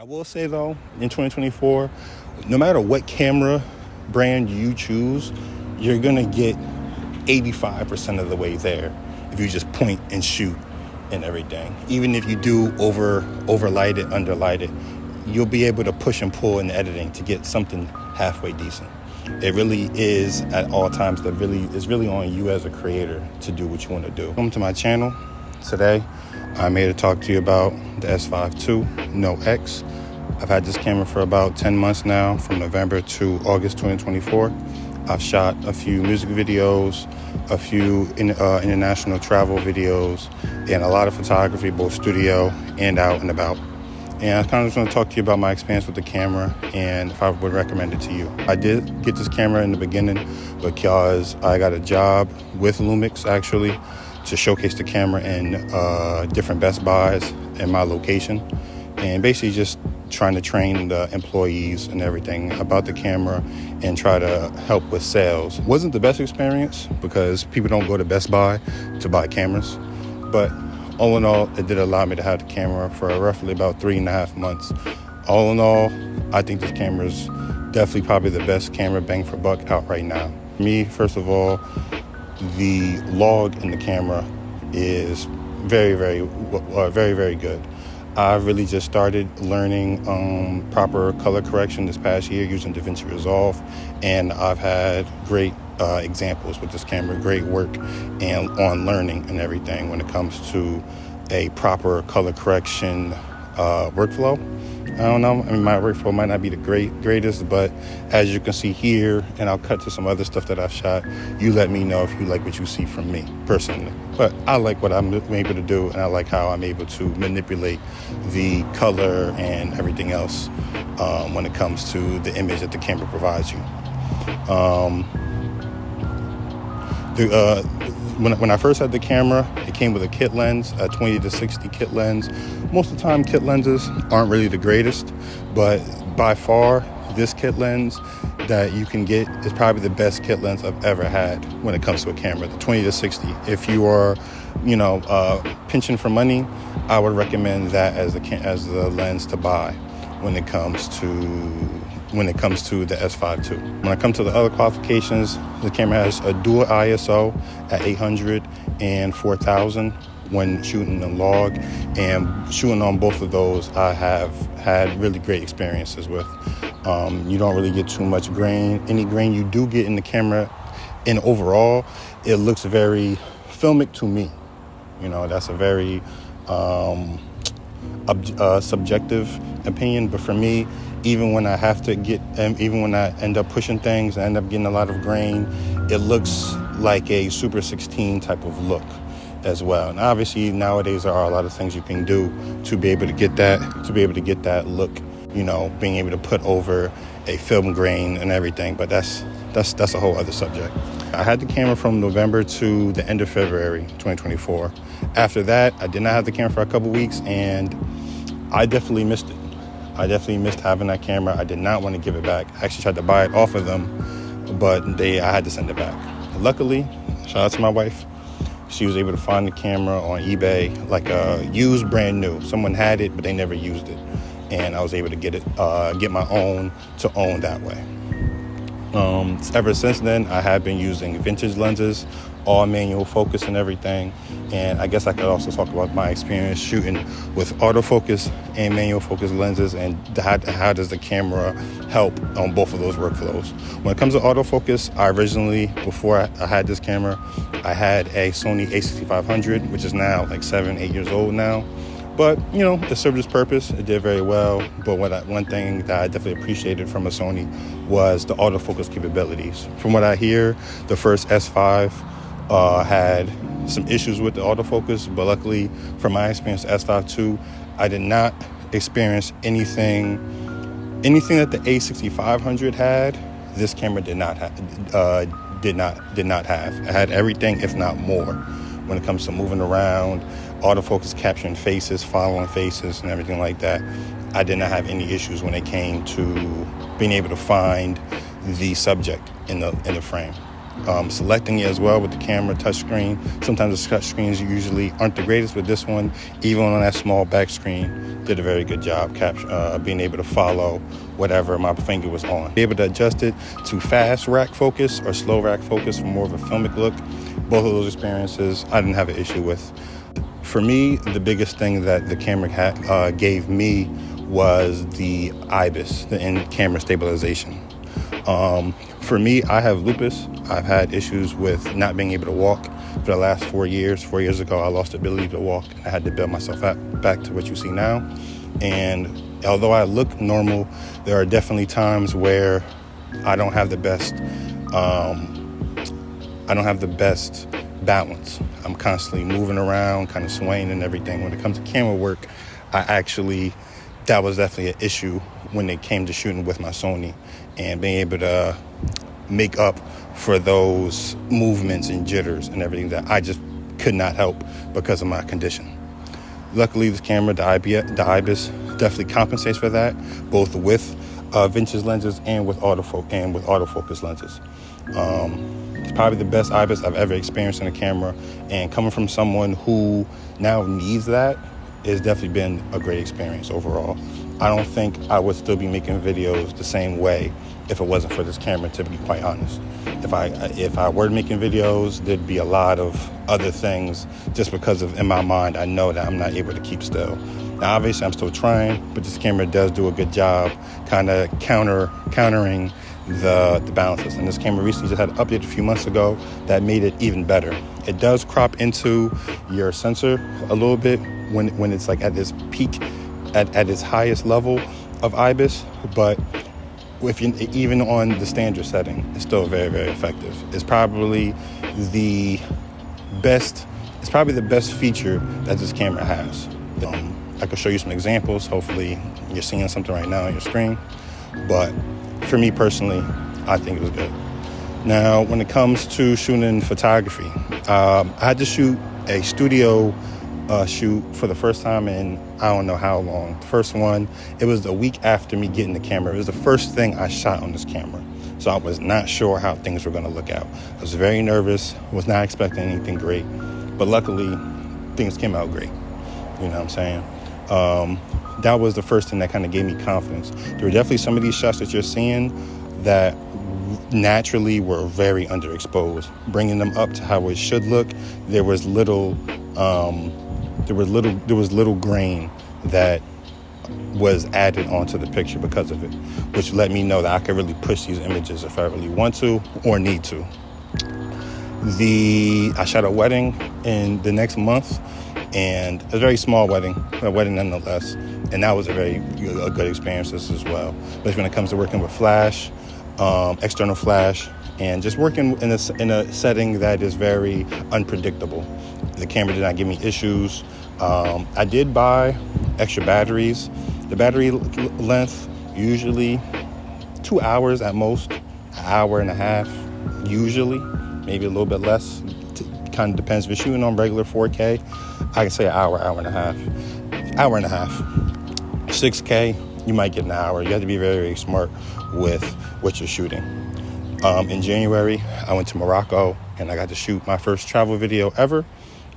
will say though, in 2024, no matter what camera brand you choose, you're gonna get 85% of the way there if you just point and shoot and everything. Even if you do overlight it, underlight it, you'll be able to push and pull in the editing to get something halfway decent. It really is at all times it's really on you as a creator to do what you want to do. Welcome to my channel. Today I'm here to talk to you about the S5ii No X. I've had this camera for about 10 months now, from November to August 2024. I've shot a few music videos, a few international travel videos, and a lot of photography, both studio and out and about. And I kind of just want to talk to you about my experience with the camera and if I would recommend it to you. I did get this camera in the beginning because I got a job with Lumix actually to showcase the camera in different Best Buys in my location, and basically just trying to train the employees and everything about the camera and try to help with sales. Wasn't the best experience because people don't go to Best Buy to buy cameras, but all in all, it did allow me to have the camera for roughly about 3.5 months. All in all, I think this camera is definitely probably the best camera bang for buck out right now. Me, first of all, the log in the camera is very, very good. I've really just started learning proper color correction this past year using DaVinci Resolve, and I've had great examples with this camera, great work and on learning and everything when it comes to a proper color correction workflow. I don't know, I mean, my workflow might not be the greatest, but as you can see here, and I'll cut to some other stuff that I've shot, you let me know if you like what you see from me personally. But I like what I'm able to do, and I like how I'm able to manipulate the color and everything else when it comes to the image that the camera provides you. When I first had the camera, it came with a kit lens, a 20-60 kit lens. Most of the time, kit lenses aren't really the greatest, but by far, this kit lens that you can get is probably the best kit lens I've ever had when it comes to a camera, the 20-60. If you are, pinching for money, I would recommend that as the lens to buy when it comes to the S5ii. When I come to the other qualifications, the camera has a dual ISO at 800 and 4000 when shooting the log, and shooting on both of those I have had really great experiences with. You don't really get too much grain. Any grain you do get in the camera, and overall, it looks very filmic to me. That's a very subjective opinion, but for me, even when I end up pushing things, I end up getting a lot of grain, it looks like a Super 16 type of look as well. And obviously nowadays there are a lot of things you can do to be able to get that look, being able to put over a film grain and everything, but that's a whole other subject. I had the camera from November to the end of February 2024. After that, I did not have the camera for a couple weeks, and I definitely missed it. I definitely missed having that camera. I did not want to give it back. I actually tried to buy it off of them, but I had to send it back. Luckily, shout out to my wife, she was able to find the camera on eBay, like used, brand new. Someone had it, but they never used it, and I was able to get my own to own that way. Ever since then, I have been using vintage lenses, all manual focus and everything. And I guess I could also talk about my experience shooting with autofocus and manual focus lenses, and how does the camera help on both of those workflows. When it comes to autofocus, I originally, before I had this camera, I had a Sony a6500, which is now like 7-8 years old now. But, it served its purpose. It did very well. But one thing that I definitely appreciated from a Sony was the autofocus capabilities. From what I hear, the first S5 had some issues with the autofocus, but luckily, from my experience, S5ii, I did not experience anything that the A6500 had. This camera did not have. It had everything, if not more, when it comes to moving around, autofocus capturing faces, following faces, and everything like that. I did not have any issues when it came to being able to find the subject in the frame. selecting it as well with the camera touchscreen. Sometimes the touch screens usually aren't the greatest, but this one, even on that small back screen, did a very good job being able to follow whatever my finger was on. Be able to adjust it to fast rack focus or slow rack focus for more of a filmic look. Both of those experiences I didn't have an issue with. For me, the biggest thing that the camera gave me was the IBIS, the in-camera stabilization. For me, I have lupus. I've had issues with not being able to walk for the last 4 years. 4 years ago, I lost the ability to walk. I had to build myself back to what you see now. And although I look normal, there are definitely times where I don't have the best balance. I'm constantly moving around, kind of swaying and everything. When it comes to camera work, that was definitely an issue when it came to shooting with my Sony and being able to make up for those movements and jitters and everything that I just could not help because of my condition. Luckily, this camera, the IBIS, definitely compensates for that, both with vintage lenses and with autofocus lenses. It's probably the best IBIS I've ever experienced in a camera, and coming from someone who now needs that, it's definitely been a great experience overall. I don't think I would still be making videos the same way if it wasn't for this camera, to be quite honest. If I were making videos, there'd be a lot of other things just because of, in my mind, I know that I'm not able to keep still. Now, obviously, I'm still trying, but this camera does do a good job kind of countering the balances. And this camera recently just had an update a few months ago that made it even better. It does crop into your sensor a little bit when it's like at this peak, at its highest level of IBIS, but even on the standard setting, it's still very, very effective. It's probably the best feature that this camera has. I could show you some examples. Hopefully you're seeing something right now on your screen, but for me personally, I think it was good. Now, when it comes to shooting photography, I had to shoot a studio shoot for the first time in I don't know how long. The first one, it was a week after me getting the camera. It was the first thing I shot on this camera. So I was not sure how things were going to look out. I was very nervous, was not expecting anything great, but luckily things came out great. You know what I'm saying? That was the first thing that kind of gave me confidence. There were definitely some of these shots that you're seeing that naturally were very underexposed. Bringing them up to how it should look, there was little grain that was added onto the picture because of it, which let me know that I could really push these images if I really want to or need to. I shot a wedding in the next month, and a very small wedding, but a wedding nonetheless, and that was a good experience as well. But when it comes to working with flash, external flash, and just working in a setting that is very unpredictable, the camera did not give me issues. I did buy extra batteries. The battery length, usually 2 hours at most, an hour and a half, usually, maybe a little bit less. Kind of depends. If you're shooting on regular 4K, I can say an hour and a half. 6K, you might get an hour. You have to be very, very smart with what you're shooting. In January, I went to Morocco and I got to shoot my first travel video ever.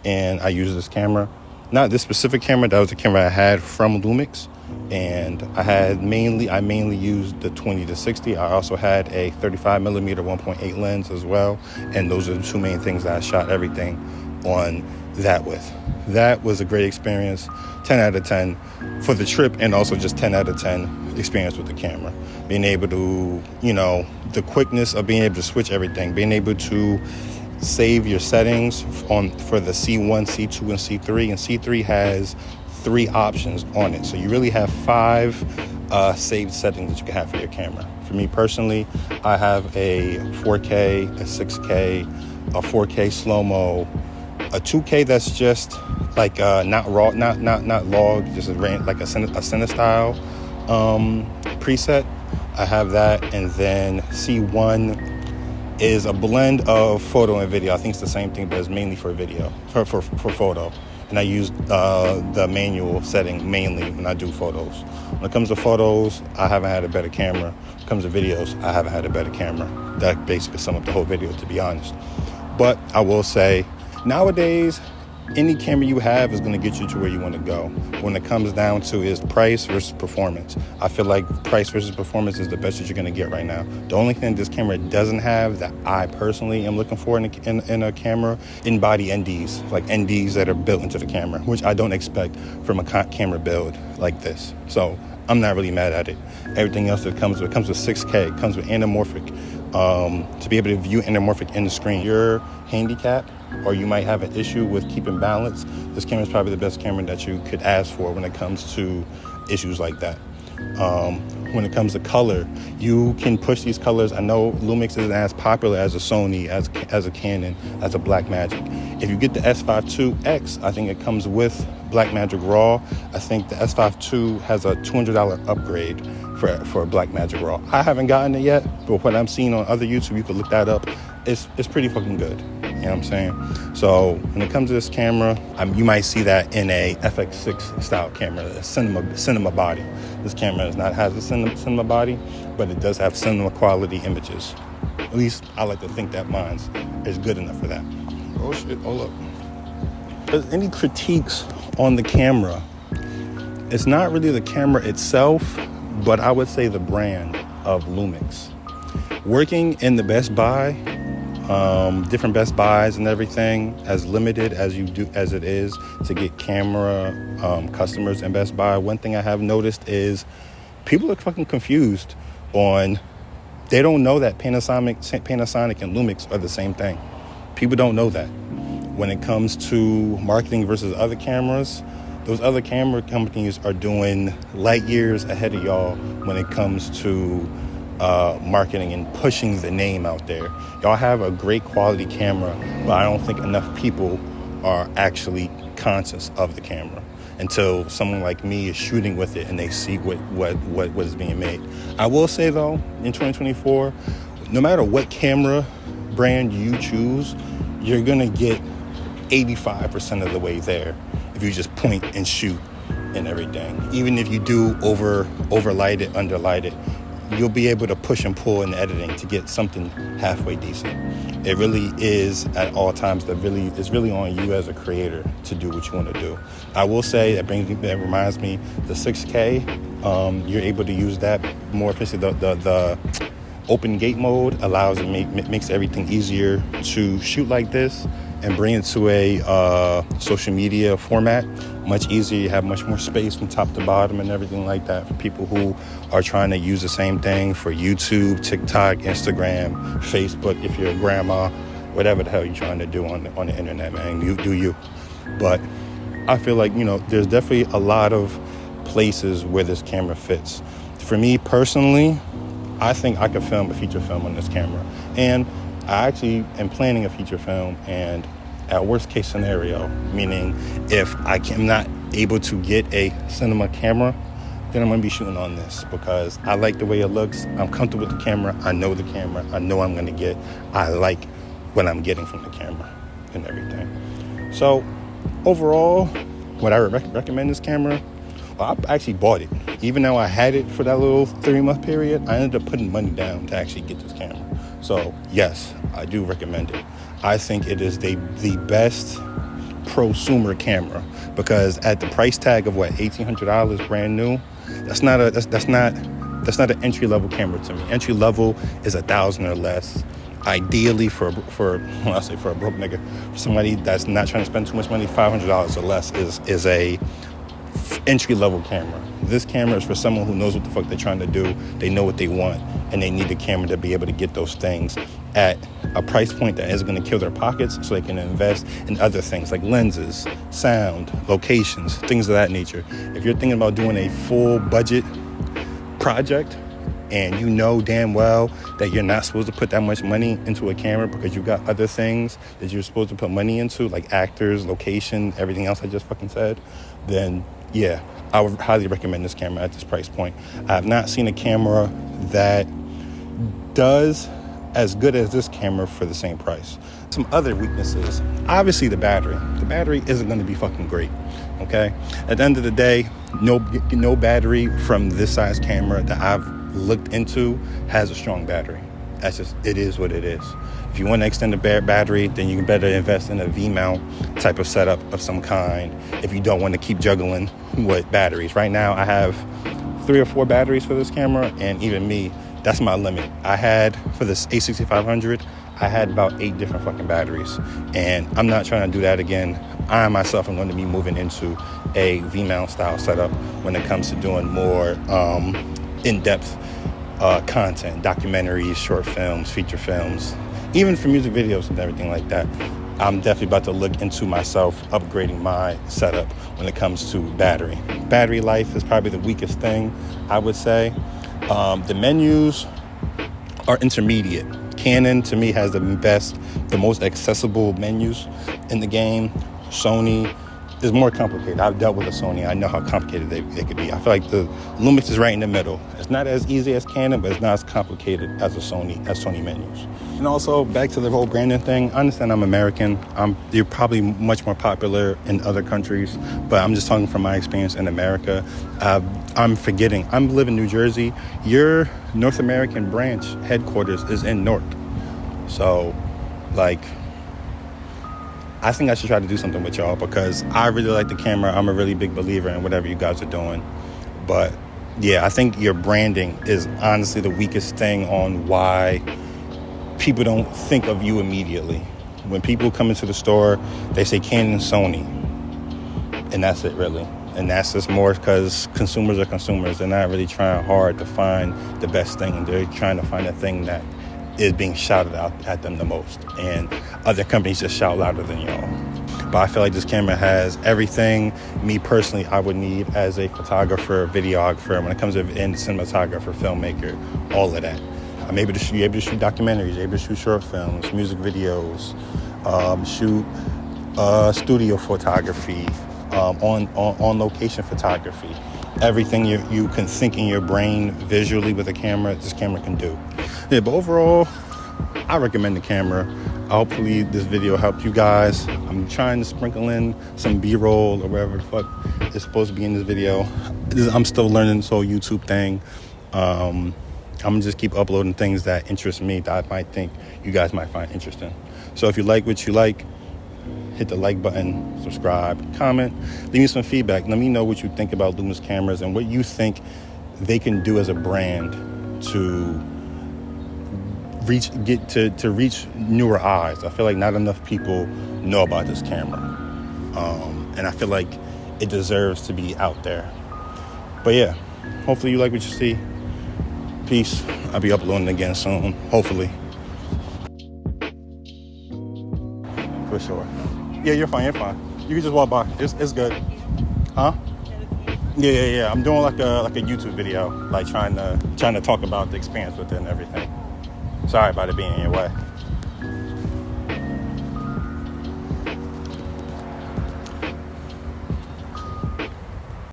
And I used this camera, not this specific camera, that was the camera I had from Lumix. And I mainly used the 20-60. I also had a 35mm 1.8 lens as well. And those are the two main things that I shot everything on that with. That was a great experience, 10 out of 10 for the trip, and also just 10 out of 10 experience with the camera. Being able to, the quickness of being able to switch everything, being able to save your settings for the C1, C2, and C3. And C3 has 3 options on it. So you really have 5 saved settings that you can have for your camera. For me personally, I have a 4K, a 6K, a 4K slow-mo, a 2K that's just like not raw, not log, just like a cine style preset. I have that, and then C1 is a blend of photo and video. I think it's the same thing, but it's mainly for video, for photo. and I use the manual setting mainly when I do photos. When it comes to photos, I haven't had a better camera. When it comes to videos, I haven't had a better camera. That basically sums up the whole video, to be honest. But I will say, nowadays, any camera you have is going to get you to where you want to go. When it comes down to is price versus performance. I feel like price versus performance is the best that you're going to get right now. The only thing this camera doesn't have that I personally am looking for in a camera, in-body NDs, like NDs that are built into the camera, which I don't expect from a camera build like this. So I'm not really mad at it. Everything else that comes with 6K, it comes with anamorphic. To be able to view anamorphic in the screen. You're handicapped, or you might have an issue with keeping balance, this camera is probably the best camera that you could ask for when it comes to issues like that. When it comes to color, you can push these colors. I know Lumix isn't as popular as a Sony, as a Canon, as a Blackmagic. If you get the S5ii, I think it comes with Blackmagic RAW. I think the S5ii has a $200 upgrade for Blackmagic RAW. I haven't gotten it yet, but what I'm seeing on other YouTube, you can look that up. It's pretty fucking good. You know what I'm saying? So when it comes to this camera, you might see that in a FX6 style camera, a cinema body. This camera has a cinema body, but it does have cinema quality images. At least I like to think that mine is good enough for that. Oh shit, hold up. If there's any critiques on the camera, it's not really the camera itself, but I would say the brand of Lumix. Working in the Best Buy, different Best Buys and everything, as limited as it is to get camera customers in Best Buy, one thing I have noticed is people are fucking confused on, they don't know that Panasonic and Lumix are the same thing. People don't know that. When it comes to marketing versus other cameras, those other camera companies are doing light years ahead of y'all when it comes to marketing and pushing the name out there. Y'all have a great quality camera, but I don't think enough people are actually conscious of the camera until someone like me is shooting with it and they see what is being made. I will say though, in 2024, no matter what camera brand you choose, you're gonna get 85% of the way there if you just point and shoot and everything. Even if you do overlight it, underlight it, you'll be able to push and pull in the editing to get something halfway decent. It really is at all times it's really on you as a creator to do what you want to do. I will say that reminds me, the 6K, you're able to use that more efficiently. The open gate mode allows makes everything easier to shoot like this and bring it to a social media format. Much easier. You have much more space from top to bottom and everything like that for people who are trying to use the same thing for YouTube, TikTok, Instagram, Facebook, if you're a grandma, whatever the hell you're trying to do on the internet, man. You do you. But I feel like, there's definitely a lot of places where this camera fits. For me personally, I think I could film a feature film on this camera. And I actually am planning a feature film, and at worst case scenario, meaning if I am not able to get a cinema camera, then I'm going to be shooting on this because I like the way it looks. I'm comfortable with the camera. I know the camera. I know I'm going to get. I like what I'm getting from the camera and everything. So overall, would I recommend this camera? Well, I actually bought it. Even though I had it for that little 3-month period, I ended up putting money down to actually get this camera. So yes, I do recommend it. I think it is the best prosumer camera because at the price tag of $1,800 brand new, that's not an entry level camera to me. Entry level is $1,000 or less. Ideally for a broke nigga, for somebody that's not trying to spend too much money, $500 or less is a entry level camera. This camera is for someone who knows what the fuck they're trying to do. They know what they want, and they need a camera to be able to get those things at a price point that isn't going to kill their pockets, so they can invest in other things like lenses, sound, locations, things of that nature. If you're thinking about doing a full budget project and you know damn well that you're not supposed to put that much money into a camera because you've got other things that you're supposed to put money into, like actors, location, everything else I just fucking said, then yeah, I would highly recommend this camera at this price point. I have not seen a camera that does as good as this camera for the same price. Some other weaknesses, obviously the battery isn't going to be fucking great. Okay, at the end of the day, no battery from this size camera that I've looked into has a strong battery. That's just, it is what it is. If you want to extend the battery, then you can better invest in a V-mount type of setup of some kind if you don't want to keep juggling with batteries. Right now I have 3 or 4 batteries for this camera, and even me, that's my limit. I had, for this A6500, I had about 8 different fucking batteries, and I'm not trying to do that again. I myself am going to be moving into a V-mount style setup when it comes to doing more in-depth content, documentaries, short films, feature films, even for music videos and everything like that. I'm definitely about to look into myself upgrading my setup when it comes to battery. Battery life is probably the weakest thing, I would say. The menus are intermediate. Canon, to me, has the best, the most accessible menus in the game. Sony is more complicated. I've dealt with a Sony. I know how complicated they could be. I feel like the Lumix is right in the middle. It's not as easy as Canon, but it's not as complicated as Sony menus. And also, back to the whole branding thing, I understand I'm American. You're probably much more popular in other countries, but I'm just talking from my experience in America. I'm forgetting, I'm living in New Jersey. Your North American branch headquarters is in Newark. So, like, I think I should try to do something with y'all because I really like the camera. I'm a really big believer in whatever you guys are doing. But yeah, I think your branding is honestly the weakest thing on why people don't think of you immediately. When people come into the store, they say Canon, Sony, and that's it really. And that's just more because consumers are consumers. They're not really trying hard to find the best thing. They're trying to find the thing that is being shouted out at them the most, and other companies just shout louder than y'all. But I feel like this camera has everything me personally I would need as a photographer, videographer, when it comes to cinematographer, filmmaker, all of that. I'm able to shoot, able to shoot documentaries, able to shoot short films, music videos, shoot studio photography, on location photography. Everything you can think in your brain visually with a camera, this camera can do. Yeah, but overall, I recommend the camera. Hopefully this video helped you guys. I'm trying to sprinkle in some B-roll or whatever the fuck is supposed to be in this video. I'm still learning this whole YouTube thing. I'm gonna just keep uploading things that interest me that I might think you guys might find interesting. So if you like what you like, hit the like button, subscribe, comment, leave me some feedback. Let me know what you think about Lumix cameras and what you think they can do as a brand to reach newer eyes. I feel like not enough people know about this camera, and I feel like it deserves to be out there. But yeah, hopefully you like what you see. Peace. I'll be uploading again soon, hopefully. For sure. Yeah, you're fine. You can just walk by. It's good. Huh? Yeah. I'm doing like a YouTube video, like trying to talk about the experience with it and everything. Sorry about it being in your way.